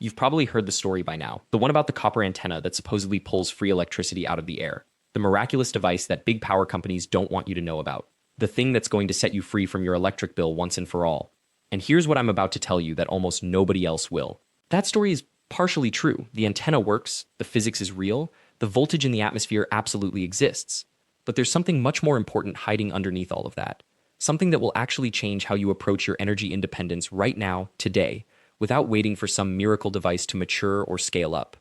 You've probably heard the story by now, the one about the copper antenna that supposedly pulls free electricity out of the air. The miraculous device that big power companies don't want you to know about. The thing that's going to set you free from your electric bill once and for all. And here's what I'm about to tell you that almost nobody else will. That story is partially true. The antenna works, the physics is real, the voltage in the atmosphere absolutely exists. But there's something much more important hiding underneath all of that. Something that will actually change how you approach your energy independence right now, today, without waiting for some miracle device to mature or scale up.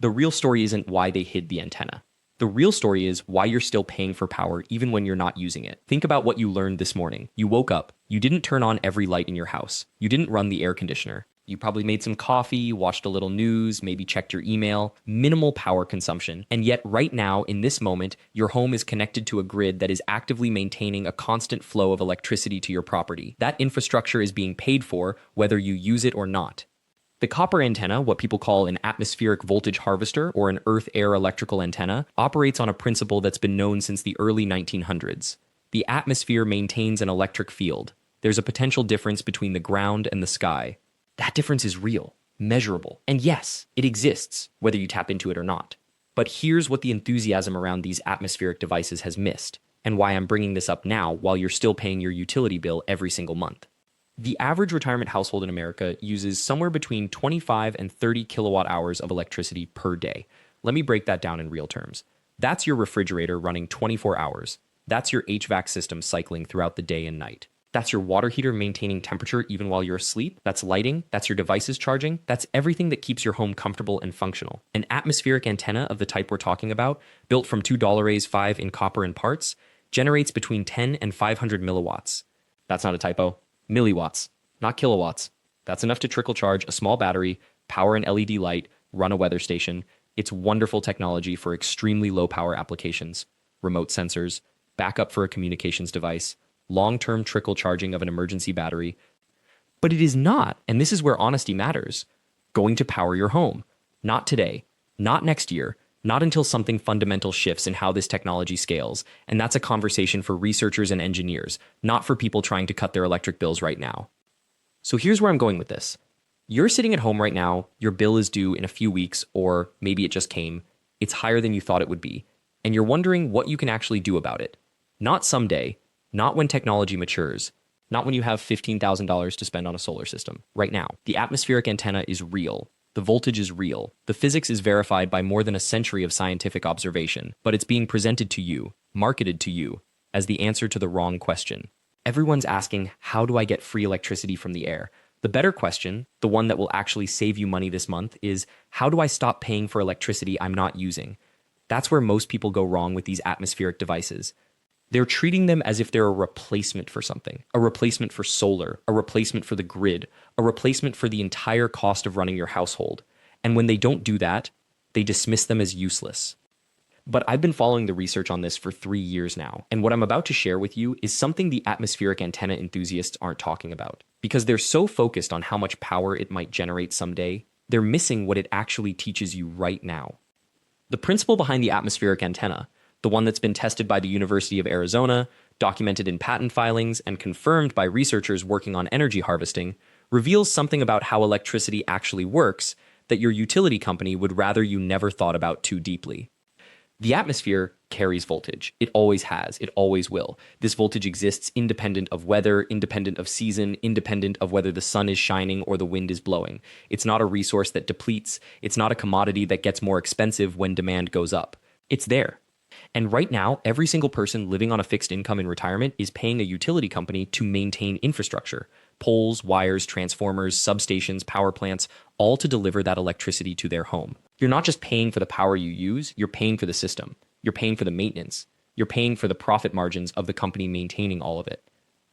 The real story isn't why they hid the antenna. The real story is why you're still paying for power even when you're not using it. Think about what you learned this morning. You woke up. You didn't turn on every light in your house. You didn't run the air conditioner. You probably made some coffee, watched a little news, maybe checked your email. Minimal power consumption. And yet right now, in this moment, your home is connected to a grid that is actively maintaining a constant flow of electricity to your property. That infrastructure is being paid for whether you use it or not. The copper antenna, what people call an atmospheric voltage harvester or an earth-air electrical antenna, operates on a principle that's been known since the early 1900s. The atmosphere maintains an electric field. There's a potential difference between the ground and the sky. That difference is real, measurable, and yes, it exists, whether you tap into it or not. But here's what the enthusiasm around these atmospheric devices has missed, and why I'm bringing this up now while you're still paying your utility bill every single month. The average retirement household in America uses somewhere between 25 and 30 kilowatt hours of electricity per day. Let me break that down in real terms. That's your refrigerator running 24 hours. That's your HVAC system cycling throughout the day and night. That's your water heater maintaining temperature even while you're asleep. That's lighting. That's your devices charging. That's everything that keeps your home comfortable and functional. An atmospheric antenna of the type we're talking about, built from $2.5 in copper and parts, generates between 10 and 500 milliwatts. That's not a typo. Milliwatts, not kilowatts. That's enough to trickle charge a small battery, power an LED light, run a weather station. It's wonderful technology for extremely low power applications, remote sensors, backup for a communications device, long-term trickle charging of an emergency battery. But it is not, and this is where honesty matters, going to power your home. Not today, not next year, not until something fundamental shifts in how this technology scales. And that's a conversation for researchers and engineers, not for people trying to cut their electric bills right now. So here's where I'm going with this. You're sitting at home right now, your bill is due in a few weeks, or maybe it just came. It's higher than you thought it would be, and you're wondering what you can actually do about it. Not someday, not when technology matures, not when you have $15,000 to spend on a solar system. Right now, the atmospheric antenna is real. The voltage is real. The physics is verified by more than a century of scientific observation, but it's being presented to you, marketed to you, as the answer to the wrong question. Everyone's asking, how do I get free electricity from the air? The better question, the one that will actually save you money this month, is how do I stop paying for electricity I'm not using? That's where most people go wrong with these atmospheric devices. They're treating them as if they're a replacement for something, a replacement for solar, a replacement for the grid, a replacement for the entire cost of running your household. And when they don't do that, they dismiss them as useless. But I've been following the research on this for 3 years now, and what I'm about to share with you is something the atmospheric antenna enthusiasts aren't talking about. Because they're so focused on how much power it might generate someday, they're missing what it actually teaches you right now. The principle behind the atmospheric antenna, the one that's been tested by the University of Arizona, documented in patent filings, and confirmed by researchers working on energy harvesting, reveals something about how electricity actually works that your utility company would rather you never thought about too deeply. The atmosphere carries voltage. It always has. It always will. This voltage exists independent of weather, independent of season, independent of whether the sun is shining or the wind is blowing. It's not a resource that depletes. It's not a commodity that gets more expensive when demand goes up. It's there. And right now, every single person living on a fixed income in retirement is paying a utility company to maintain infrastructure. Poles, wires, transformers, substations, power plants, all to deliver that electricity to their home. You're not just paying for the power you use, you're paying for the system. You're paying for the maintenance. You're paying for the profit margins of the company maintaining all of it.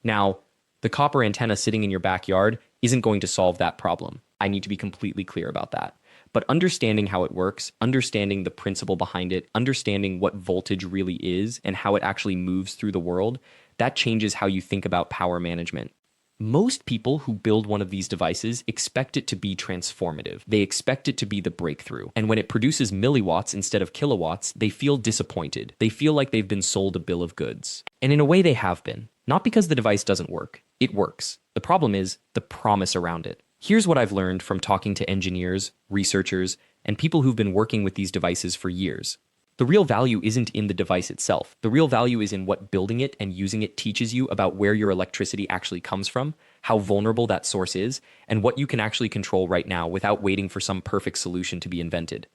Now, the copper antenna sitting in your backyard isn't going to solve that problem. I need to be completely clear about that. But understanding how it works, understanding the principle behind it, understanding what voltage really is and how it actually moves through the world, that changes how you think about power management. Most people who build one of these devices expect it to be transformative. They expect it to be the breakthrough. And when it produces milliwatts instead of kilowatts, they feel disappointed. They feel like they've been sold a bill of goods. And in a way they have been. Not because the device doesn't work. It works. The problem is the promise around it. Here's what I've learned from talking to engineers, researchers, and people who've been working with these devices for years. The real value isn't in the device itself. The real value is in what building it and using it teaches you about where your electricity actually comes from, how vulnerable that source is, and what you can actually control right now without waiting for some perfect solution to be invented.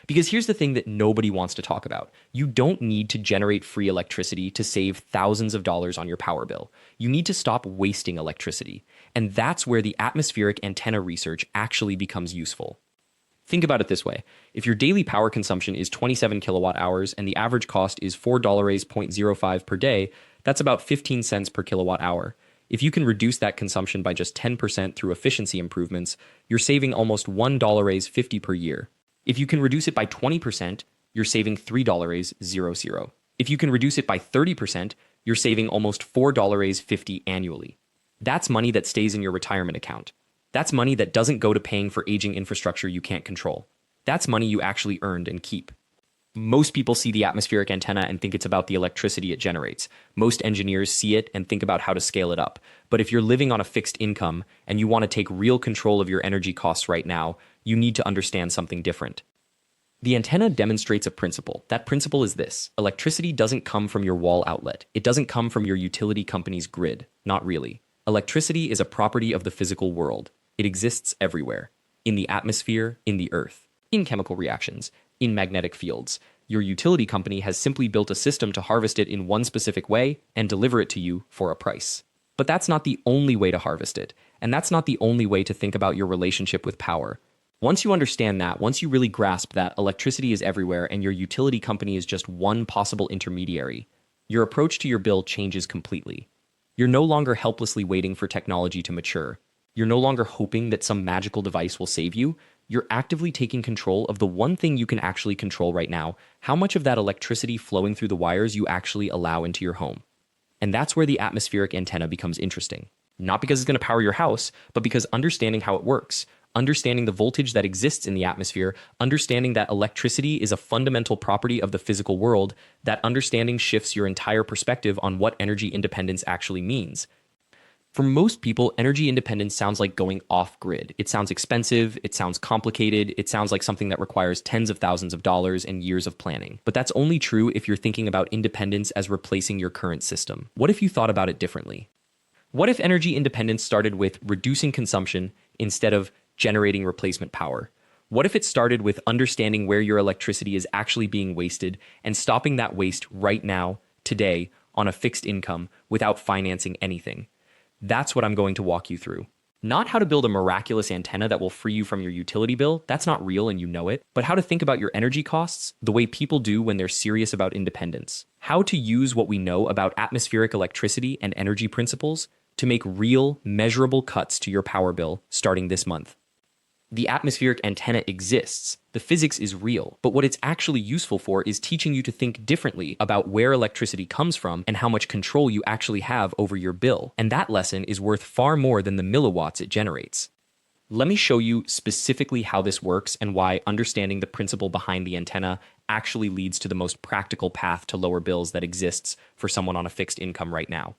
Because here's the thing that nobody wants to talk about. You don't need to generate free electricity to save thousands of dollars on your power bill. You need to stop wasting electricity. And that's where the atmospheric antenna research actually becomes useful. Think about it this way. If your daily power consumption is 27 kilowatt hours and the average cost is $4.05 per day, that's about 15 cents per kilowatt hour. If you can reduce that consumption by just 10% through efficiency improvements, you're saving almost $1.50 per year. If you can reduce it by 20%, you're saving $3.00. If you can reduce it by 30%, you're saving almost $4.50 annually. That's money that stays in your retirement account. That's money that doesn't go to paying for aging infrastructure you can't control. That's money you actually earned and keep. Most people see the atmospheric antenna and think it's about the electricity it generates. Most engineers see it and think about how to scale it up. But if you're living on a fixed income and you want to take real control of your energy costs right now, you need to understand something different. The antenna demonstrates a principle. That principle is this: electricity doesn't come from your wall outlet. It doesn't come from your utility company's grid. Not really. Electricity is a property of the physical world. It exists everywhere. In the atmosphere, in the earth, in chemical reactions, in magnetic fields. Your utility company has simply built a system to harvest it in one specific way and deliver it to you for a price. But that's not the only way to harvest it, and that's not the only way to think about your relationship with power. Once you understand that, once you really grasp that electricity is everywhere and your utility company is just one possible intermediary, your approach to your bill changes completely. You're no longer helplessly waiting for technology to mature. You're no longer hoping that some magical device will save you. You're actively taking control of the one thing you can actually control right now: how much of that electricity flowing through the wires you actually allow into your home. And that's where the atmospheric antenna becomes interesting. Not because it's going to power your house, but because understanding how it works, understanding the voltage that exists in the atmosphere, understanding that electricity is a fundamental property of the physical world, that understanding shifts your entire perspective on what energy independence actually means. For most people, energy independence sounds like going off-grid. It sounds expensive, it sounds complicated, it sounds like something that requires tens of thousands of dollars and years of planning. But that's only true if you're thinking about independence as replacing your current system. What if you thought about it differently? What if energy independence started with reducing consumption instead of generating replacement power? What if it started with understanding where your electricity is actually being wasted and stopping that waste right now, today, on a fixed income without financing anything? That's what I'm going to walk you through. Not how to build a miraculous antenna that will free you from your utility bill, that's not real and you know it, but how to think about your energy costs the way people do when they're serious about independence. How to use what we know about atmospheric electricity and energy principles to make real, measurable cuts to your power bill starting this month. The atmospheric antenna exists, the physics is real, but what it's actually useful for is teaching you to think differently about where electricity comes from and how much control you actually have over your bill. And that lesson is worth far more than the milliwatts it generates. Let me show you specifically how this works and why understanding the principle behind the antenna actually leads to the most practical path to lower bills that exists for someone on a fixed income right now.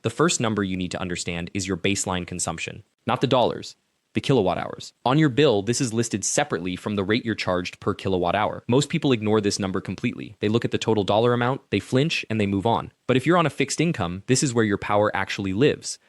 The first number you need to understand is your baseline consumption, not the dollars, the kilowatt hours. On your bill, this is listed separately from the rate you're charged per kilowatt hour. Most people ignore this number completely. They look at the total dollar amount, they flinch, and they move on. But if you're on a fixed income, this is where your power actually lives.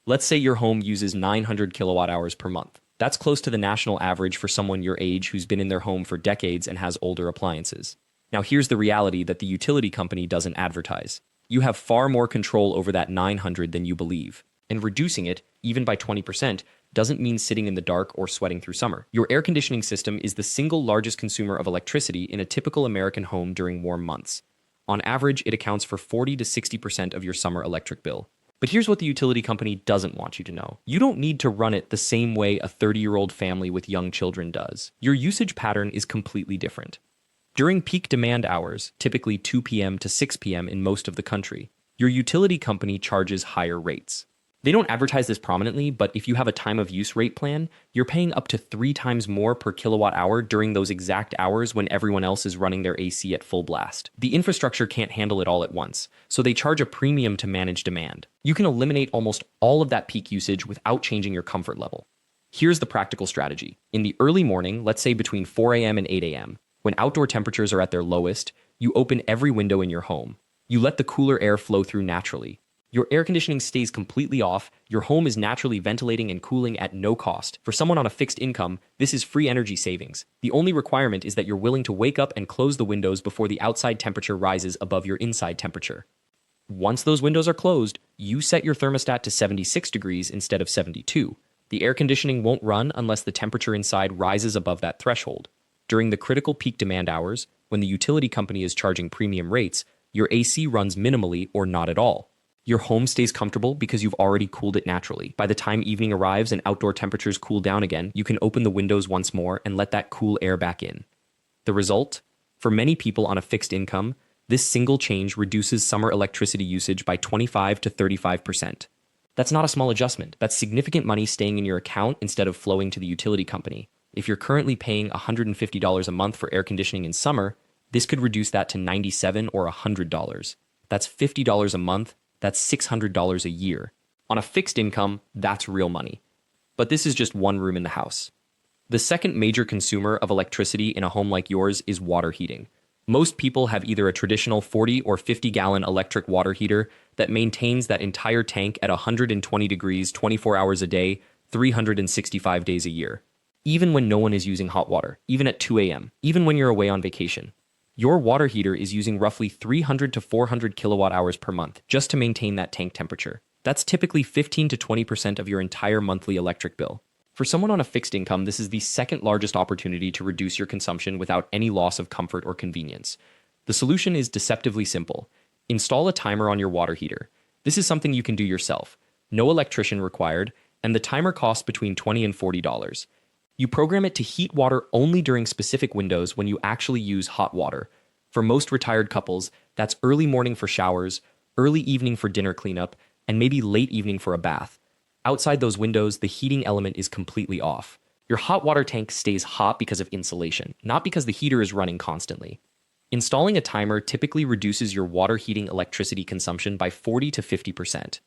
Let's say your home uses 900 kilowatt hours per month. That's close to the national average for someone your age who's been in their home for decades and has older appliances. Now here's the reality that the utility company doesn't advertise. You have far more control over that 900 than you believe. And reducing it, even by 20%, doesn't mean sitting in the dark or sweating through summer. Your air conditioning system is the single largest consumer of electricity in a typical American home during warm months. On average, it accounts for 40 to 60% of your summer electric bill. But here's what the utility company doesn't want you to know. You don't need to run it the same way a 30-year-old family with young children does. Your usage pattern is completely different. During peak demand hours, typically 2 p.m. to 6 p.m. in most of the country, your utility company charges higher rates. They don't advertise this prominently, but if you have a time of use rate plan, you're paying up to 3 times more per kilowatt hour during those exact hours when everyone else is running their AC at full blast. The infrastructure can't handle it all at once, so they charge a premium to manage demand. You can eliminate almost all of that peak usage without changing your comfort level. Here's the practical strategy. In the early morning, let's say between 4 a.m. and 8 a.m., when outdoor temperatures are at their lowest, you open every window in your home. You let the cooler air flow through naturally. Your air conditioning stays completely off, your home is naturally ventilating and cooling at no cost. For someone on a fixed income, this is free energy savings. The only requirement is that you're willing to wake up and close the windows before the outside temperature rises above your inside temperature. Once those windows are closed, you set your thermostat to 76 degrees instead of 72. The air conditioning won't run unless the temperature inside rises above that threshold. During the critical peak demand hours, when the utility company is charging premium rates, your AC runs minimally or not at all. Your home stays comfortable because you've already cooled it naturally. By the time evening arrives and outdoor temperatures cool down again, you can open the windows once more and let that cool air back in. The result? For many people on a fixed income, this single change reduces summer electricity usage by 25 to 35%. That's not a small adjustment. That's significant money staying in your account instead of flowing to the utility company. If you're currently paying $150 a month for air conditioning in summer, this could reduce that to $97 or $100. That's $50 a month. That's $600 a year. On a fixed income, that's real money. But this is just one room in the house. The second major consumer of electricity in a home like yours is water heating. Most people have either a traditional 40 or 50-gallon electric water heater that maintains that entire tank at 120 degrees 24 hours a day, 365 days a year. Even when no one is using hot water, even at 2 a.m., even when you're away on vacation. Your water heater is using roughly 300 to 400 kilowatt hours per month just to maintain that tank temperature. That's typically 15 to 20% of your entire monthly electric bill. For someone on a fixed income, this is the second largest opportunity to reduce your consumption without any loss of comfort or convenience. The solution is deceptively simple. Install a timer on your water heater. This is something you can do yourself. No electrician required, and the timer costs between $20 and $40. You program it to heat water only during specific windows when you actually use hot water. For most retired couples, that's early morning for showers, early evening for dinner cleanup, and maybe late evening for a bath. Outside those windows, the heating element is completely off. Your hot water tank stays hot because of insulation, not because the heater is running constantly. Installing a timer typically reduces your water heating electricity consumption by 40 to 50%.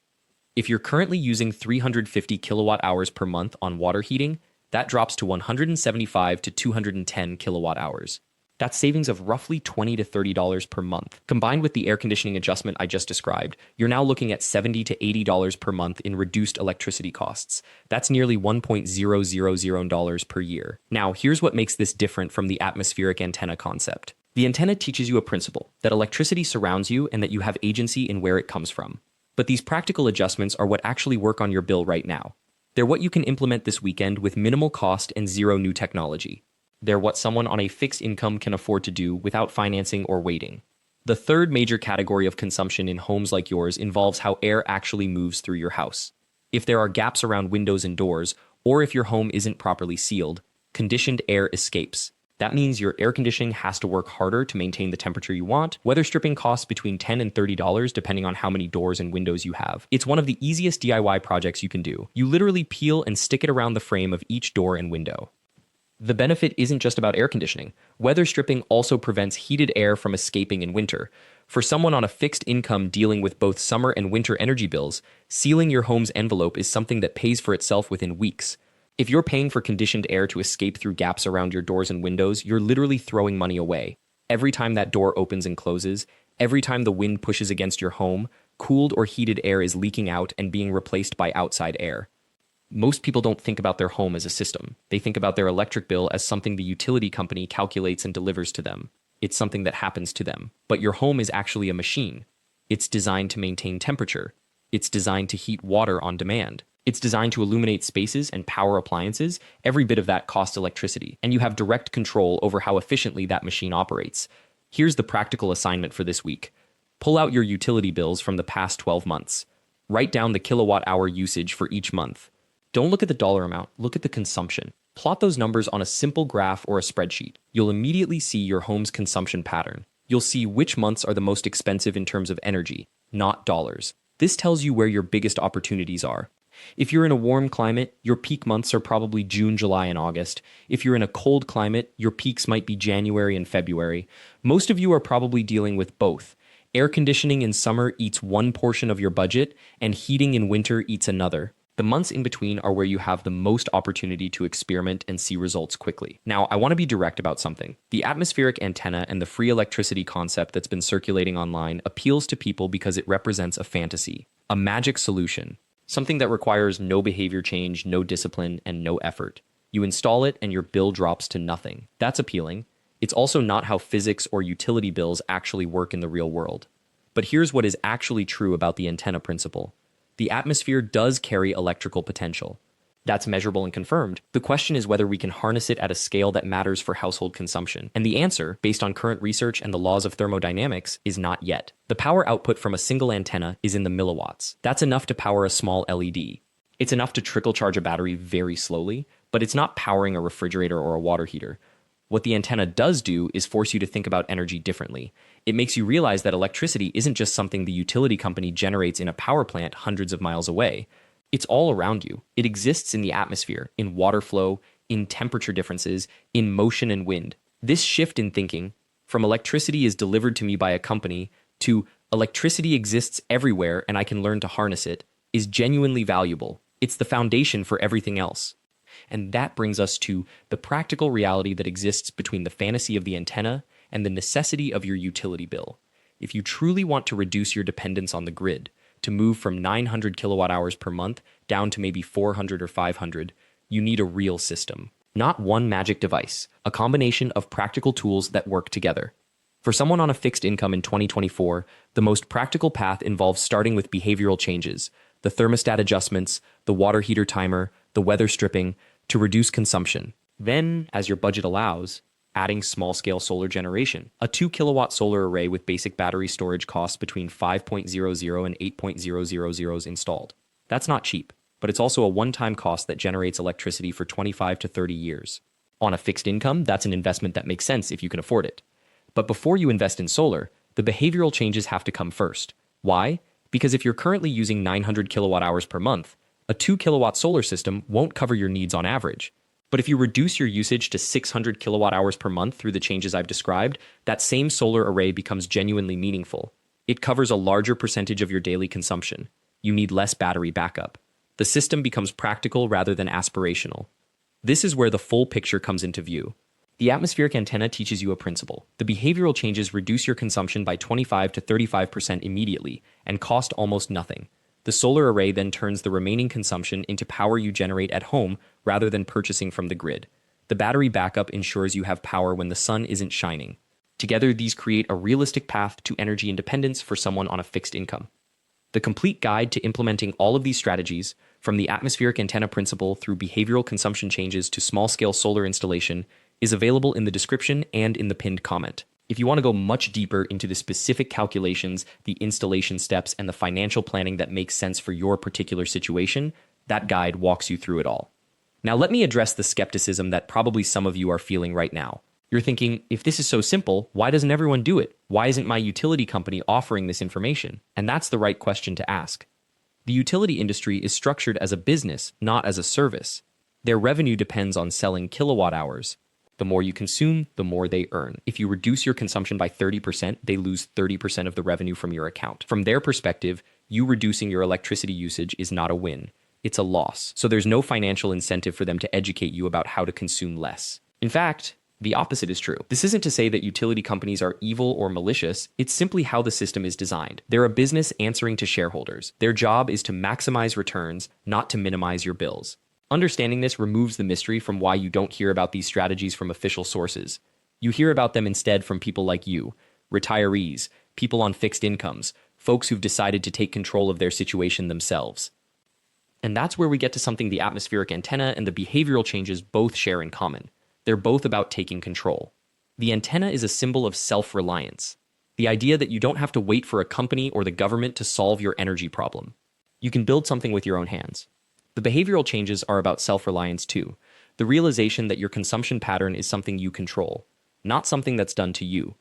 If you're currently using 350 kilowatt hours per month on water heating, that drops to 175 to 210 kilowatt hours. That's savings of roughly $20 to $30 per month. Combined with the air conditioning adjustment I just described, you're now looking at $70 to $80 per month in reduced electricity costs. That's nearly $1.000 per year. Now, here's what makes this different from the atmospheric antenna concept. The antenna teaches you a principle, that electricity surrounds you and that you have agency in where it comes from. But these practical adjustments are what actually work on your bill right now. They're what you can implement this weekend with minimal cost and zero new technology. They're what someone on a fixed income can afford to do without financing or waiting. The third major category of consumption in homes like yours involves how air actually moves through your house. If there are gaps around windows and doors, or if your home isn't properly sealed, conditioned air escapes. That means your air conditioning has to work harder to maintain the temperature you want. Weather stripping costs between $10 and $30 depending on how many doors and windows you have. It's one of the easiest DIY projects you can do. You literally peel and stick it around the frame of each door and window. The benefit isn't just about air conditioning. Weather stripping also prevents heated air from escaping in winter. For someone on a fixed income dealing with both summer and winter energy bills, sealing your home's envelope is something that pays for itself within weeks. If you're paying for conditioned air to escape through gaps around your doors and windows, you're literally throwing money away. Every time that door opens and closes, every time the wind pushes against your home, cooled or heated air is leaking out and being replaced by outside air. Most people don't think about their home as a system. They think about their electric bill as something the utility company calculates and delivers to them. It's something that happens to them. But your home is actually a machine. It's designed to maintain temperature. It's designed to heat water on demand. It's designed to illuminate spaces and power appliances. Every bit of that costs electricity, and you have direct control over how efficiently that machine operates. Here's the practical assignment for this week. Pull out your utility bills from the past 12 months. Write down the kilowatt-hour usage for each month. Don't look at the dollar amount, look at the consumption. Plot those numbers on a simple graph or a spreadsheet. You'll immediately see your home's consumption pattern. You'll see which months are the most expensive in terms of energy, not dollars. This tells you where your biggest opportunities are. If you're in a warm climate, your peak months are probably June, July, and August. If you're in a cold climate, your peaks might be January and February. Most of you are probably dealing with both. Air conditioning in summer eats one portion of your budget, and heating in winter eats another. The months in between are where you have the most opportunity to experiment and see results quickly. Now, I want to be direct about something. The atmospheric antenna and the free electricity concept that's been circulating online appeals to people because it represents a fantasy, a magic solution, something that requires no behavior change, no discipline, and no effort. You install it and your bill drops to nothing. That's appealing. It's also not how physics or utility bills actually work in the real world. But here's what is actually true about the antenna principle. The atmosphere does carry electrical potential. That's measurable and confirmed. The question is whether we can harness it at a scale that matters for household consumption. And the answer, based on current research and the laws of thermodynamics, is not yet. The power output from a single antenna is in the milliwatts. That's enough to power a small LED. It's enough to trickle charge a battery very slowly, but it's not powering a refrigerator or a water heater. What the antenna does do is force you to think about energy differently. It makes you realize that electricity isn't just something the utility company generates in a power plant hundreds of miles away. It's all around you. It exists in the atmosphere, in water flow, in temperature differences, in motion and wind. This shift in thinking, from electricity is delivered to me by a company, to electricity exists everywhere and I can learn to harness it, is genuinely valuable. It's the foundation for everything else. And that brings us to the practical reality that exists between the fantasy of the antenna and the necessity of your utility bill. If you truly want to reduce your dependence on the grid, to move from 900 kilowatt hours per month down to maybe 400 or 500, you need a real system. Not one magic device, a combination of practical tools that work together. For someone on a fixed income in 2024, the most practical path involves starting with behavioral changes, the thermostat adjustments, the water heater timer, the weather stripping, to reduce consumption. Then, as your budget allows, adding small-scale solar generation. A 2-kilowatt solar array with basic battery storage costs between 5.00 and 8.000 installed. That's not cheap, but it's also a one-time cost that generates electricity for 25 to 30 years. On a fixed income, that's an investment that makes sense if you can afford it. But before you invest in solar, the behavioral changes have to come first. Why? Because if you're currently using 900 kilowatt hours per month, a 2-kilowatt solar system won't cover your needs on average. But if you reduce your usage to 600 kilowatt hours per month through the changes I've described, that same solar array becomes genuinely meaningful. It covers a larger percentage of your daily consumption. You need less battery backup. The system becomes practical rather than aspirational. This is where the full picture comes into view. The atmospheric antenna teaches you a principle. The behavioral changes reduce your consumption by 25 to 35% immediately and cost almost nothing. The solar array then turns the remaining consumption into power you generate at home rather than purchasing from the grid. The battery backup ensures you have power when the sun isn't shining. Together, these create a realistic path to energy independence for someone on a fixed income. The complete guide to implementing all of these strategies, from the atmospheric antenna principle through behavioral consumption changes to small-scale solar installation, is available in the description and in the pinned comment. If you want to go much deeper into the specific calculations, the installation steps, and the financial planning that makes sense for your particular situation, that guide walks you through it all. Now let me address the skepticism that probably some of you are feeling right now. You're thinking, if this is so simple, why doesn't everyone do it? Why isn't my utility company offering this information? And that's the right question to ask. The utility industry is structured as a business, not as a service. Their revenue depends on selling kilowatt hours. The more you consume, the more they earn. If you reduce your consumption by 30%, they lose 30% of the revenue from your account. From their perspective, you reducing your electricity usage is not a win. It's a loss. So there's no financial incentive for them to educate you about how to consume less. In fact, the opposite is true. This isn't to say that utility companies are evil or malicious. It's simply how the system is designed. They're a business answering to shareholders. Their job is to maximize returns, not to minimize your bills. Understanding this removes the mystery from why you don't hear about these strategies from official sources. You hear about them instead from people like you, retirees, people on fixed incomes, folks who've decided to take control of their situation themselves. And that's where we get to something the atmospheric antenna and the behavioral changes both share in common. They're both about taking control. The antenna is a symbol of self-reliance, the idea that you don't have to wait for a company or the government to solve your energy problem. You can build something with your own hands. The behavioral changes are about self-reliance too, the realization that your consumption pattern is something you control, not something that's done to you.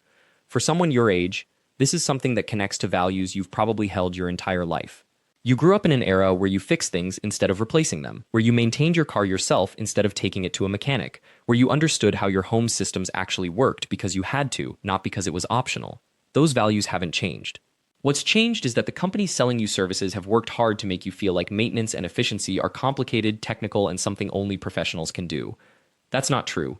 For someone your age, this is something that connects to values you've probably held your entire life. You grew up in an era where you fixed things instead of replacing them, where you maintained your car yourself instead of taking it to a mechanic, where you understood how your home systems actually worked because you had to, not because it was optional. Those values haven't changed. What's changed is that the companies selling you services have worked hard to make you feel like maintenance and efficiency are complicated, technical, and something only professionals can do. That's not true.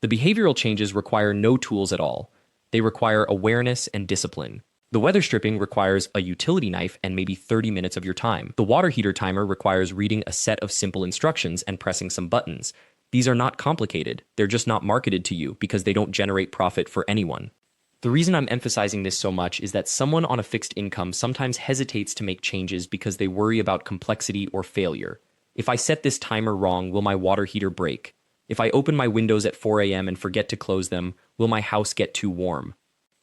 The behavioral changes require no tools at all. They require awareness and discipline. The weather stripping requires a utility knife and maybe 30 minutes of your time. The water heater timer requires reading a set of simple instructions and pressing some buttons. These are not complicated. They're just not marketed to you because they don't generate profit for anyone. The reason I'm emphasizing this so much is that someone on a fixed income sometimes hesitates to make changes because they worry about complexity or failure. If I set this timer wrong, will my water heater break? If I open my windows at 4 a.m. and forget to close them, will my house get too warm?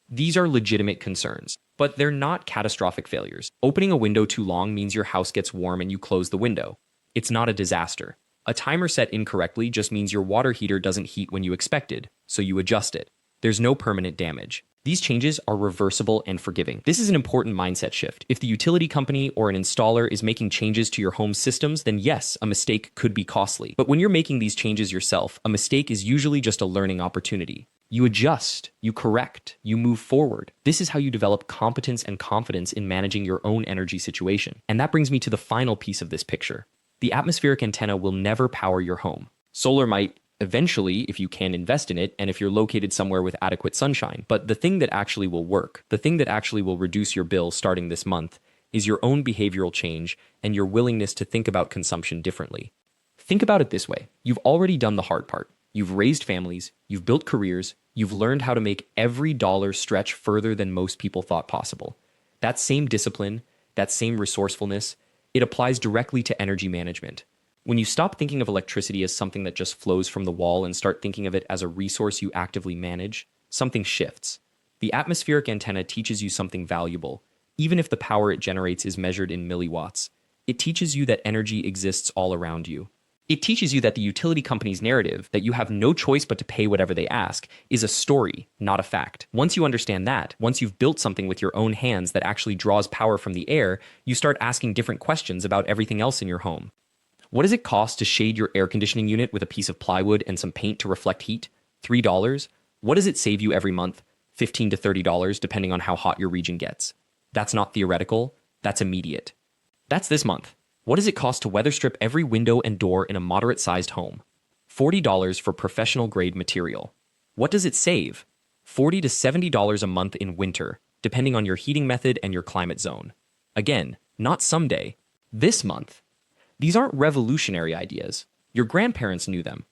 These are legitimate concerns, but they're not catastrophic failures. Opening a window too long means your house gets warm and you close the window. It's not a disaster. A timer set incorrectly just means your water heater doesn't heat when you expected, so you adjust it. There's no permanent damage. These changes are reversible and forgiving. This is an important mindset shift. If the utility company or an installer is making changes to your home systems, then yes, a mistake could be costly. But when you're making these changes yourself, a mistake is usually just a learning opportunity. You adjust, you correct, you move forward. This is how you develop competence and confidence in managing your own energy situation. And that brings me to the final piece of this picture. The atmospheric antenna will never power your home. Solar might eventually, if you can invest in it, and if you're located somewhere with adequate sunshine. But the thing that actually will work, the thing that actually will reduce your bill starting this month, is your own behavioral change and your willingness to think about consumption differently. Think about it this way. You've already done the hard part. You've raised families, you've built careers, you've learned how to make every dollar stretch further than most people thought possible. That same discipline, that same resourcefulness, it applies directly to energy management. When you stop thinking of electricity as something that just flows from the wall and start thinking of it as a resource you actively manage, something shifts. The atmospheric antenna teaches you something valuable, even if the power it generates is measured in milliwatts. It teaches you that energy exists all around you. It teaches you that the utility company's narrative, that you have no choice but to pay whatever they ask, is a story, not a fact. Once you understand that, once you've built something with your own hands that actually draws power from the air, you start asking different questions about everything else in your home. What does it cost to shade your air conditioning unit with a piece of plywood and some paint to reflect heat? $3? What does it save you every month? $15 to $30, depending on how hot your region gets. That's not theoretical, that's immediate. That's this month. What does it cost to weather strip every window and door in a moderate-sized home? $40 for professional-grade material. What does it save? $40 to $70 a month in winter, depending on your heating method and your climate zone. Again, not someday, this month. These aren't revolutionary ideas. Your grandparents knew them.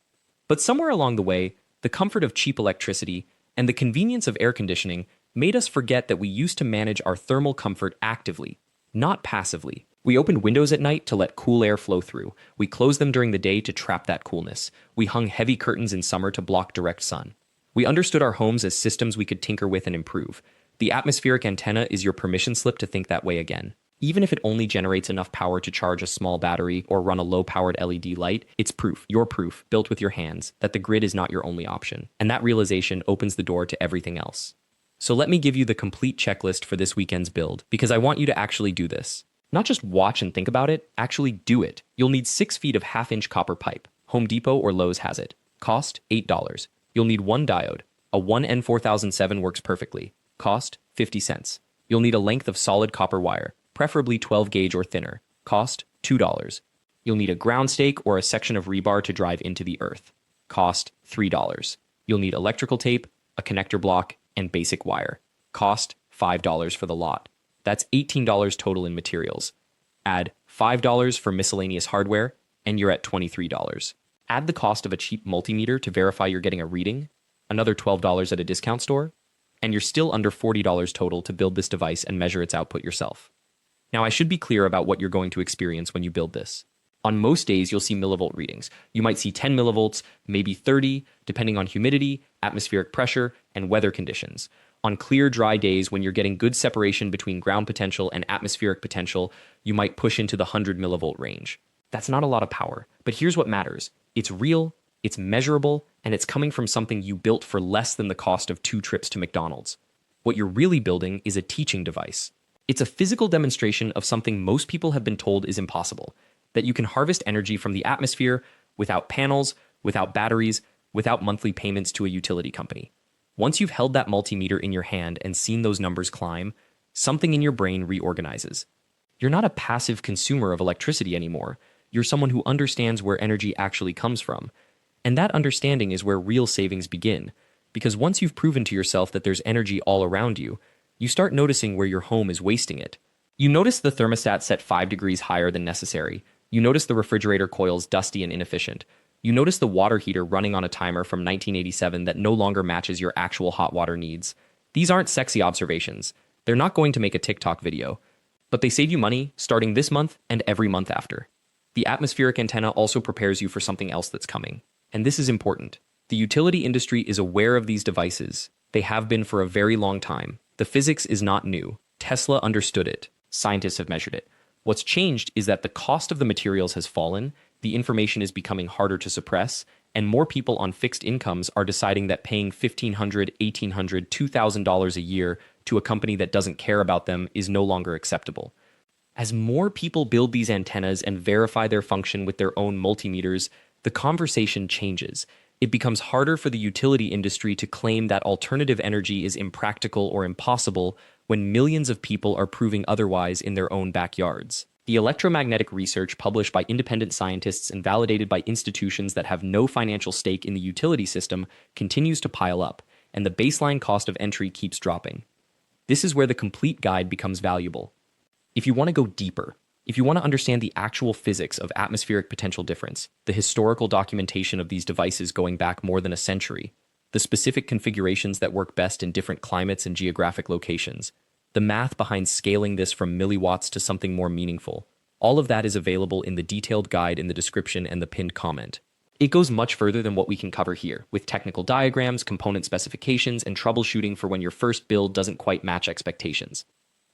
But somewhere along the way, the comfort of cheap electricity and the convenience of air conditioning made us forget that we used to manage our thermal comfort actively, not passively. We opened windows at night to let cool air flow through. We closed them during the day to trap that coolness. We hung heavy curtains in summer to block direct sun. We understood our homes as systems we could tinker with and improve. The atmospheric antenna is your permission slip to think that way again. Even if it only generates enough power to charge a small battery or run a low-powered LED light, it's proof, your proof, built with your hands, that the grid is not your only option. And that realization opens the door to everything else. So let me give you the complete checklist for this weekend's build, because I want you to actually do this. Not just watch and think about it, actually do it. You'll need 6 feet of half-inch copper pipe. Home Depot or Lowe's has it. Cost, $8. You'll need 1 diode. A 1N4007 works perfectly. Cost, 50 cents. You'll need a length of solid copper wire, preferably 12 gauge or thinner. Cost, $2. You'll need a ground stake or a section of rebar to drive into the earth. Cost, $3. You'll need electrical tape, a connector block, and basic wire. Cost, $5 for the lot. That's $18 total in materials. Add $5 for miscellaneous hardware, and you're at $23. Add the cost of a cheap multimeter to verify you're getting a reading, another $12 at a discount store, and you're still under $40 total to build this device and measure its output yourself. Now, I should be clear about what you're going to experience when you build this. On most days, you'll see millivolt readings. You might see 10 millivolts, maybe 30, depending on humidity, atmospheric pressure, and weather conditions. On clear, dry days, when you're getting good separation between ground potential and atmospheric potential, you might push into the 100 millivolt range. That's not a lot of power, but here's what matters. It's real, it's measurable, and it's coming from something you built for less than the cost of 2 trips to McDonald's. What you're really building is a teaching device. It's a physical demonstration of something most people have been told is impossible, that you can harvest energy from the atmosphere without panels, without batteries, without monthly payments to a utility company. Once you've held that multimeter in your hand and seen those numbers climb, something in your brain reorganizes. You're not a passive consumer of electricity anymore. You're someone who understands where energy actually comes from. And that understanding is where real savings begin. Because once you've proven to yourself that there's energy all around you, you start noticing where your home is wasting it. You notice the thermostat set 5 degrees higher than necessary. You notice the refrigerator coils dusty and inefficient. You notice the water heater running on a timer from 1987 that no longer matches your actual hot water needs. These aren't sexy observations. They're not going to make a TikTok video. But they save you money starting this month and every month after. The atmospheric antenna also prepares you for something else that's coming. And this is important. The utility industry is aware of these devices. They have been for a very long time. The physics is not new. Tesla understood it. Scientists have measured it. What's changed is that the cost of the materials has fallen, the information is becoming harder to suppress, and more people on fixed incomes are deciding that paying $1,500, $1,800, $2,000 a year to a company that doesn't care about them is no longer acceptable. As more people build these antennas and verify their function with their own multimeters, the conversation changes. It becomes harder for the utility industry to claim that alternative energy is impractical or impossible when millions of people are proving otherwise in their own backyards. The electromagnetic research published by independent scientists and validated by institutions that have no financial stake in the utility system continues to pile up, and the baseline cost of entry keeps dropping. This is where the complete guide becomes valuable. If you want to go deeper, if you want to understand the actual physics of atmospheric potential difference, the historical documentation of these devices going back more than a century, the specific configurations that work best in different climates and geographic locations, the math behind scaling this from milliwatts to something more meaningful, all of that is available in the detailed guide in the description and the pinned comment. It goes much further than what we can cover here, with technical diagrams, component specifications, and troubleshooting for when your first build doesn't quite match expectations.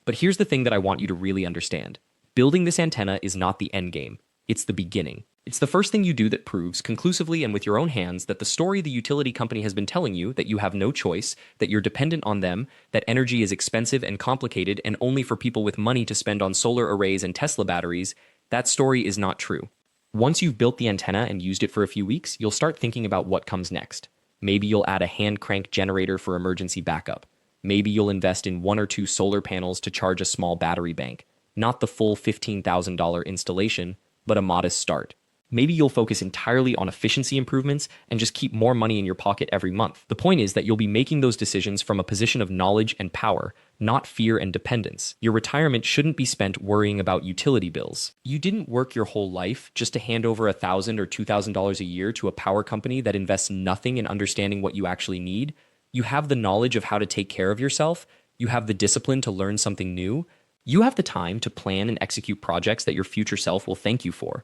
But here's the thing that I want you to really understand. Building this antenna is not the end game. It's the beginning. It's the first thing you do that proves, conclusively and with your own hands, that the story the utility company has been telling you, that you have no choice, that you're dependent on them, that energy is expensive and complicated and only for people with money to spend on solar arrays and Tesla batteries, that story is not true. Once you've built the antenna and used it for a few weeks, you'll start thinking about what comes next. Maybe you'll add a hand crank generator for emergency backup. Maybe you'll invest in 1 or 2 solar panels to charge a small battery bank. Not the full $15,000 installation, but a modest start. Maybe you'll focus entirely on efficiency improvements and just keep more money in your pocket every month. The point is that you'll be making those decisions from a position of knowledge and power, not fear and dependence. Your retirement shouldn't be spent worrying about utility bills. You didn't work your whole life just to hand over $1,000 or $2,000 a year to a power company that invests nothing in understanding what you actually need. You have the knowledge of how to take care of yourself. You have the discipline to learn something new. You have the time to plan and execute projects that your future self will thank you for.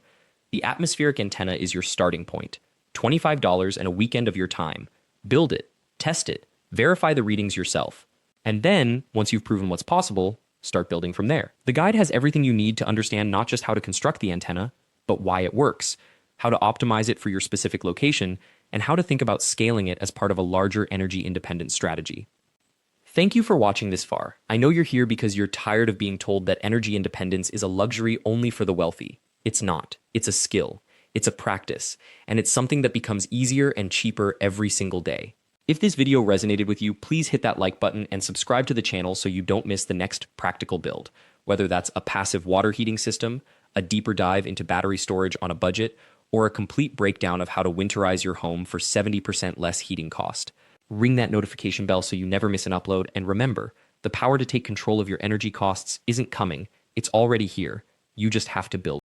The atmospheric antenna is your starting point. $25 and a weekend of your time. Build it, test it, verify the readings yourself. And then, once you've proven what's possible, start building from there. The guide has everything you need to understand not just how to construct the antenna, but why it works, how to optimize it for your specific location, and how to think about scaling it as part of a larger energy independent strategy. Thank you for watching this far. I know you're here because you're tired of being told that energy independence is a luxury only for the wealthy. It's not. It's a skill. It's a practice. And it's something that becomes easier and cheaper every single day. If this video resonated with you, please hit that like button and subscribe to the channel so you don't miss the next practical build, whether that's a passive water heating system, a deeper dive into battery storage on a budget, or a complete breakdown of how to winterize your home for 70% less heating cost. Ring that notification bell so you never miss an upload, and remember, the power to take control of your energy costs isn't coming, it's already here. You just have to build